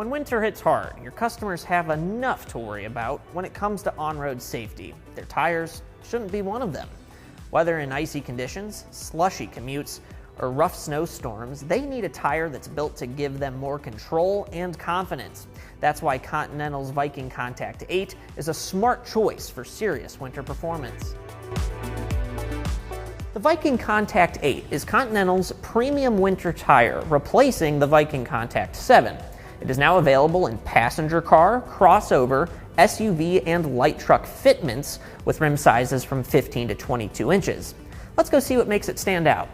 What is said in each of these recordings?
When winter hits hard, your customers have enough to worry about when it comes to on-road safety. Their tires shouldn't be one of them. Whether in icy conditions, slushy commutes, or rough snowstorms, they need a tire that's built to give them more control and confidence. That's why Continental's VikingContact 8 is a smart choice for serious winter performance. The VikingContact 8 is Continental's premium winter tire, replacing the VikingContact 7. It is now available in passenger car, crossover, SUV, and light truck fitments with rim sizes from 15 to 22 inches. Let's go see what makes it stand out.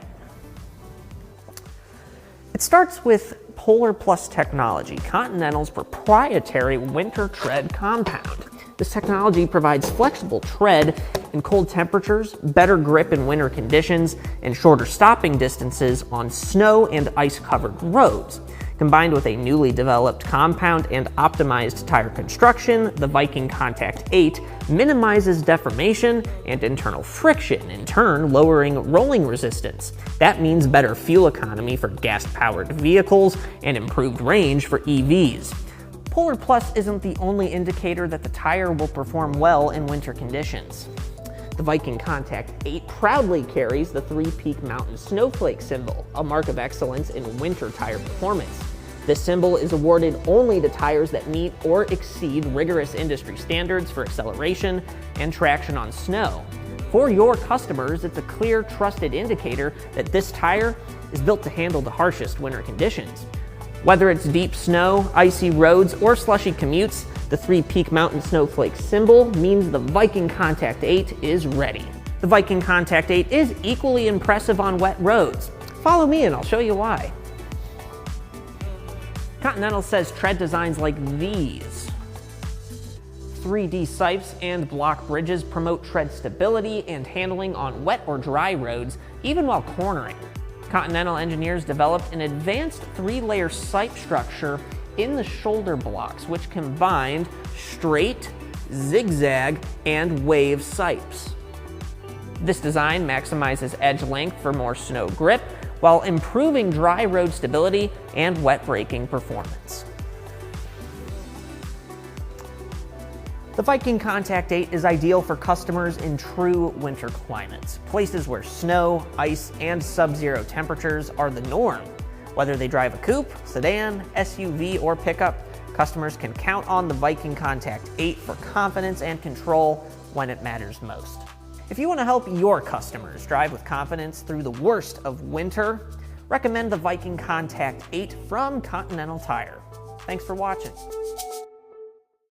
It starts with Polar Plus technology, Continental's proprietary winter tread compound. This technology provides flexible tread in cold temperatures, better grip in winter conditions, and shorter stopping distances on snow and ice-covered roads. Combined with a newly developed compound and optimized tire construction, the VikingContact 8 minimizes deformation and internal friction, in turn lowering rolling resistance. That means better fuel economy for gas-powered vehicles and improved range for EVs. Polar Plus isn't the only indicator that the tire will perform well in winter conditions. The VikingContact 8 proudly carries the 3-peak mountain snowflake symbol, a mark of excellence in winter tire performance. This symbol is awarded only to tires that meet or exceed rigorous industry standards for acceleration and traction on snow. For your customers, it's a clear, trusted indicator that this tire is built to handle the harshest winter conditions. Whether it's deep snow, icy roads, or slushy commutes, the 3-peak mountain snowflake symbol means the VikingContact 8 is ready. The VikingContact 8 is equally impressive on wet roads. Follow me and I'll show you why. Continental says tread designs like these 3D sipes and block bridges promote tread stability and handling on wet or dry roads, even while cornering. Continental engineers developed an advanced 3-layer sipe structure in the shoulder blocks, which combined straight, zigzag, and wave sipes. This design maximizes edge length for more snow grip, while improving dry road stability and wet braking performance. The VikingContact 8 is ideal for customers in true winter climates, places where snow, ice, and sub-zero temperatures are the norm. Whether they drive a coupe, sedan, SUV, or pickup, customers can count on the VikingContact 8 for confidence and control when it matters most. If you want to help your customers drive with confidence through the worst of winter, recommend the VikingContact 8 from Continental Tire. Thanks for watching.